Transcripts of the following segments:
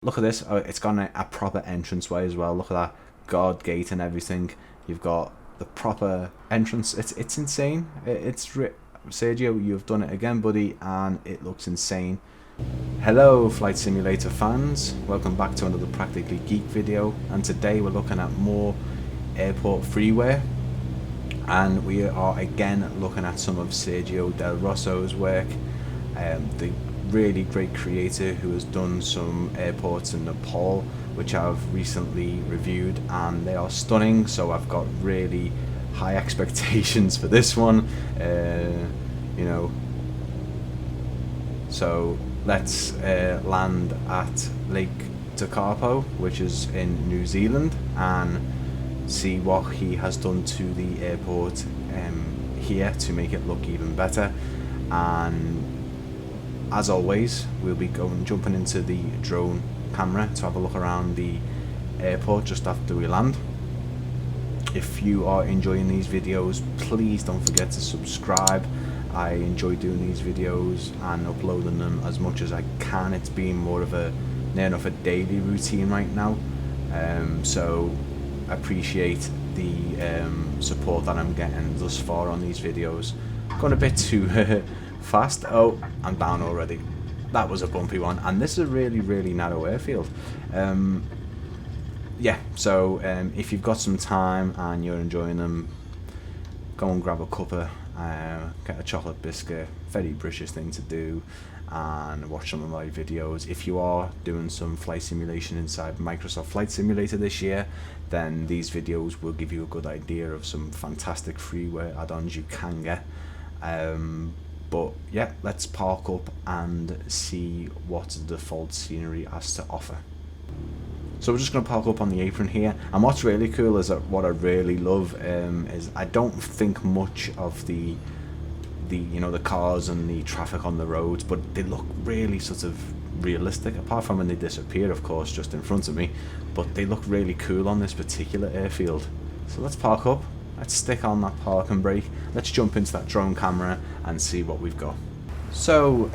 Look at this. Oh, it's got a proper entranceway as well. Look at that guard gate and everything. You've got the proper entrance. It's insane. Sergio, you've done it again, buddy, and it looks insane. Hello, Flight Simulator fans. Welcome back to another Practically Geek video, and today we're looking at more airport freeware, and we are again looking at some of Sergio Del Rosso's work, the really great creator who has done some airports in Nepal, which I've recently reviewed, and they are stunning, so I've got really high expectations for this one, you know. So let's land at Lake Tekapo, which is in New Zealand, and see what he has done to the airport here to make it look even better. And as always, we'll be jumping into the drone camera to have a look around the airport just after we land. If you are enjoying these videos, please don't forget to subscribe. I enjoy doing these videos and uploading them as much as I can. It's been more of a near enough a daily routine right now, so I appreciate the support that I'm getting thus far on these videos. Gone a bit too fast. Oh, I'm down already. That was a bumpy one, and this is a really narrow airfield. Yeah, so if you've got some time and you're enjoying them, go and grab a cuppa, get a chocolate biscuit, very British thing to do, and watch some of my videos. If you are doing some flight simulation inside Microsoft Flight Simulator this year, then these videos will give you a good idea of some fantastic freeware add-ons you can get. But yeah, let's park up and see what the default scenery has to offer. So we're just going to park up on the apron here, and what's really cool is that what I really love is I don't think much of the cars and the traffic on the roads, but they look really sort of realistic, apart from when they disappear, of course, just in front of me. But they look really cool on this particular airfield. So let's park up. Let's stick on that parking brake. Let's jump into that drone camera and see what we've got. So,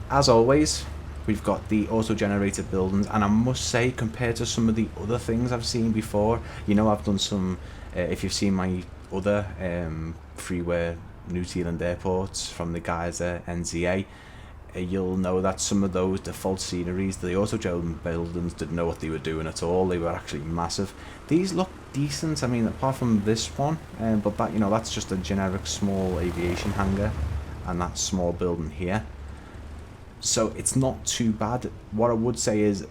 as always, we've got the auto-generated buildings, and I must say, compared to some of the other things I've seen before, you know, I've done some, if you've seen my other freeware New Zealand airports from the guys at NZA, you'll know that some of those default sceneries, the auto-generated buildings, didn't know what they were doing at all. They were actually massive. These look decent, I mean, apart from this one, but that, you know, that's just a generic small aviation hangar, and that small building here. So it's not too bad. What I would say is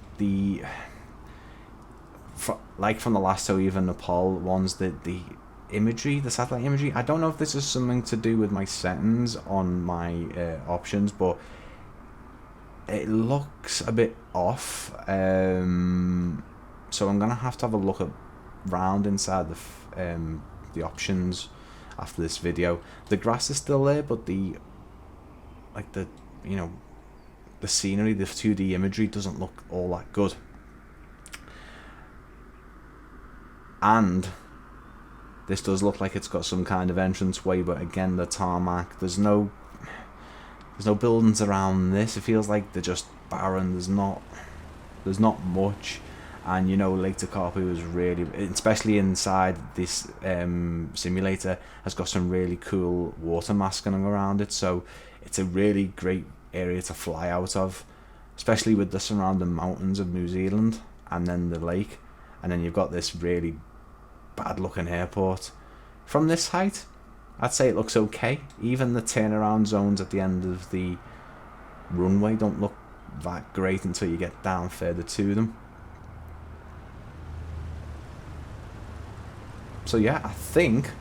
like from the last two even Nepal ones, the imagery, the satellite imagery, I don't know if this is something to do with my settings on my options, but it looks a bit off. So I'm gonna have to have a look around inside the options after this video. The grass is still there, but the scenery, the 2D imagery doesn't look all that good. And this does look like it's got some kind of entranceway, but again, the tarmac, there's no buildings around this. It feels like they're just barren. There's not much. And you know, Lake Tekapo is really, especially inside this simulator, has got some really cool water masking around it, so it's a really great area to fly out of, especially with the surrounding mountains of New Zealand and then the lake, and then you've got this really bad looking airport. From this height, I'd say it looks okay. Even the turnaround zones at the end of the runway don't look that great until you get down further to them. So yeah, I think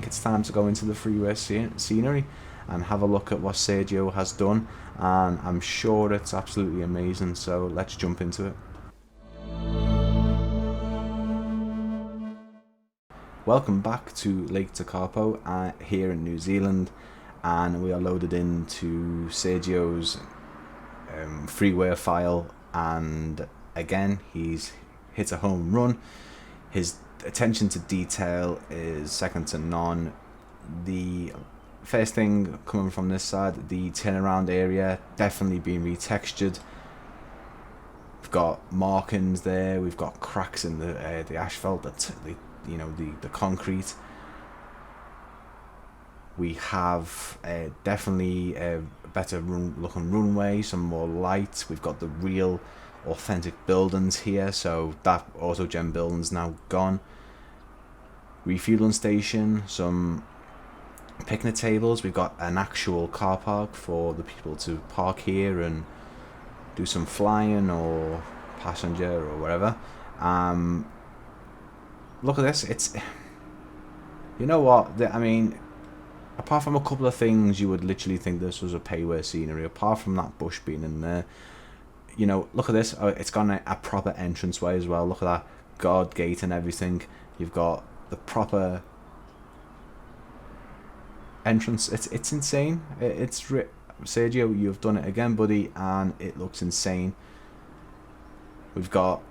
it's time to go into the freeway scenery and have a look at what Sergio has done, and I'm sure it's absolutely amazing, so let's jump into it. Welcome back to Lake Tekapo here in New Zealand, and we are loaded into Sergio's freeware file, and again, he's hit a home run. His attention to detail is second to none. The first thing coming from this side, the turnaround area definitely being retextured. We've got markings there. We've got cracks in the asphalt, the concrete. We have definitely a better looking runway, some more lights. We've got the real authentic buildings here, so that autogen building's now gone. Refueling station, some picnic tables. We've got an actual car park for the people to park here and do some flying or passenger or whatever. Look at this. It's, you know what, I mean, apart from a couple of things you would literally think this was a Freeway Scenery, apart from that bush being in there, you know, look at this. It's got a proper entranceway as well. Look at that guard gate and everything. You've got the proper entrance. It's insane. Sergio, you've done it again, buddy, and it looks insane. We've got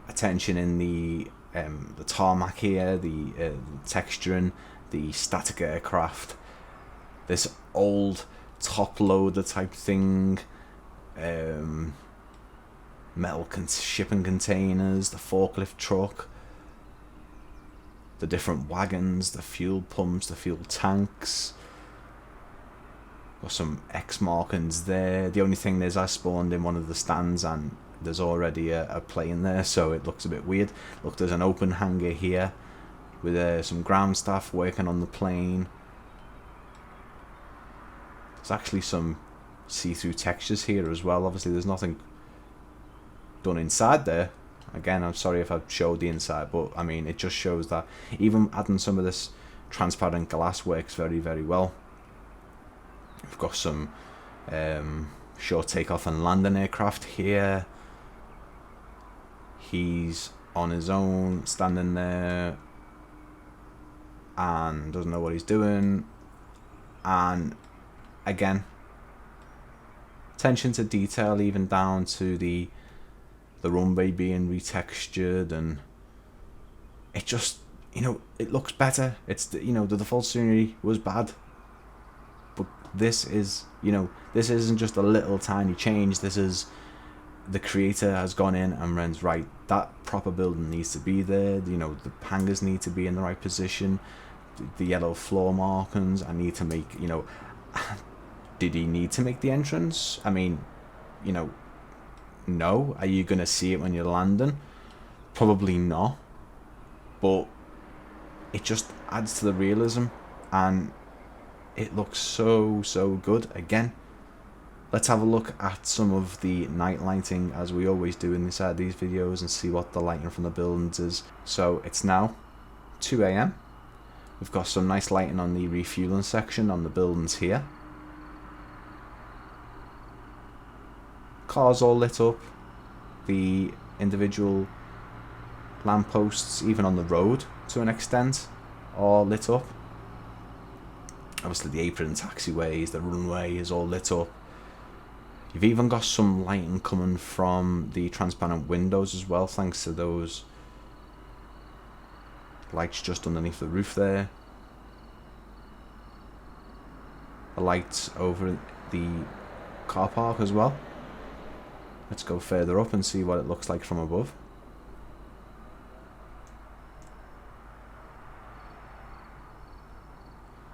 attention in the tarmac here, the texturing, the static aircraft, this old top loader type thing, metal shipping containers, the forklift truck, the different wagons, the fuel pumps, the fuel tanks. Got some X markings there. The only thing is I spawned in one of the stands and there's already a plane there, so it looks a bit weird. Look, there's an open hangar here with some ground staff working on the plane. There's actually some see-through textures here as well. Obviously there's nothing done inside there. Again, I'm sorry if I showed the inside, but I mean, it just shows that even adding some of this transparent glass works very, very well. We've got some short takeoff and landing aircraft here. He's on his own, standing there, and doesn't know what he's doing. And again, attention to detail, even down to the runway being retextured, and it just, you know, it looks better. It's the, you know, the default scenery was bad, but this is, you know, this isn't just a little tiny change. This is, the creator has gone in and runs, right, that proper building needs to be there, you know, the hangars need to be in the right position, the yellow floor markings, I need to make, you know, did he need to make the entrance? I mean, you know, no. Are you going to see it when you're landing? Probably not, but it just adds to the realism, and it looks so, so good. Again, let's have a look at some of the night lighting, as we always do inside these videos, and see what the lighting from the buildings is. So it's now 2 AM. We've got some nice lighting on the refueling section on the buildings here. Cars all lit up. The individual lampposts, even on the road to an extent, are lit up. Obviously the apron taxiways, the runway is all lit up. You've even got some lighting coming from the transparent windows as well, thanks to those lights just underneath the roof there. The lights over the car park as well. Let's go further up and see what it looks like from above.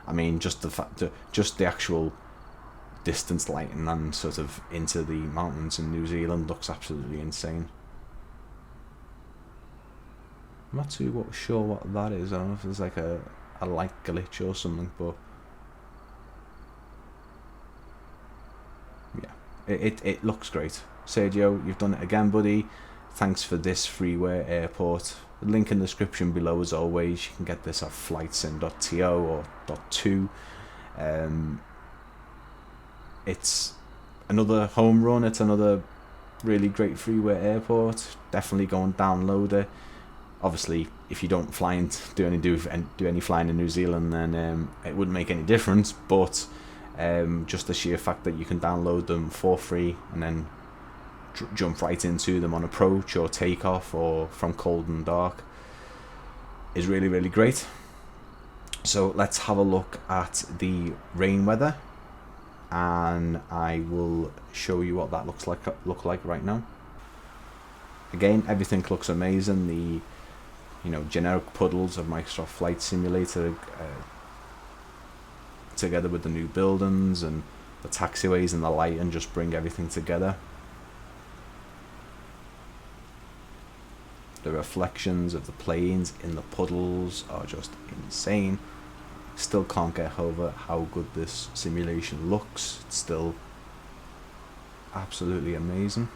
I mean, just the fact that just the actual distance lighting and sort of into the mountains in New Zealand looks absolutely insane. I'm not too sure what that is. I don't know if there's like a light glitch or something, but yeah, it looks great. Sergio, you've done it again, buddy. Thanks for this FREEWARE airport. Link in the description below as always. You can get this at flightsim.to or .to. It's another home run. It's another really great FREEWARE airport. Definitely go and download it. Obviously, if you don't fly and do any flying in New Zealand, then it wouldn't make any difference. But just the sheer fact that you can download them for free and then jump right into them on approach or takeoff or from cold and dark is really, really great. So let's have a look at the rain weather. and I will show you what that looks like right now. Again, everything looks amazing. The generic puddles of Microsoft Flight Simulator together with the new buildings and the taxiways and the lighting just bring everything together. The reflections of the planes in the puddles are just insane. Still can't get over how good this simulation looks. It's still absolutely amazing.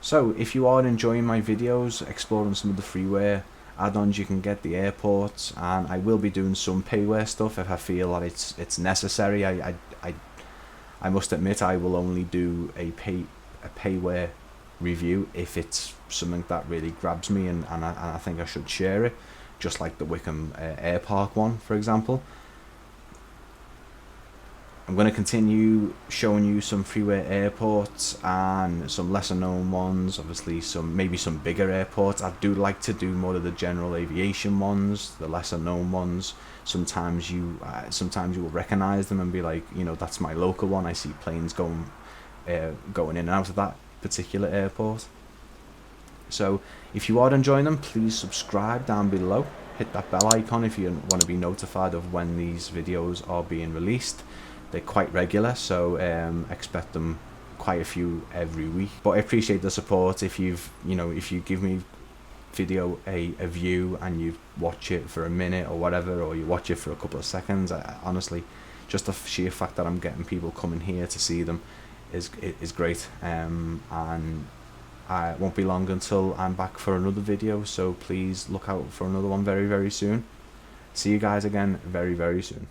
So if you are enjoying my videos exploring some of the freeware add-ons you can get, the airports, and I will be doing some payware stuff if I feel that it's necessary. I must admit I will only do a payware review if it's something that really grabs me and I think I should share it, just like the Wickham Air Park one, for example. I'm going to continue showing you some freeware airports and some lesser known ones, obviously maybe some bigger airports. I do like to do more of the general aviation ones, the lesser known ones. Sometimes you will recognize them and be like, that's my local one. I see planes going in and out of that particular airport. So if you are enjoying them, please subscribe down below. Hit that bell icon if you want to be notified of when these videos are being released. They're quite regular, so expect them quite a few every week. But I appreciate the support. If you give me video a view and you watch it for a minute or whatever, or you watch it for a couple of seconds, honestly, just the sheer fact that I'm getting people coming here to see them is great. And I won't be long until I'm back for another video, so please look out for another one very, very soon. See you guys again very, very soon.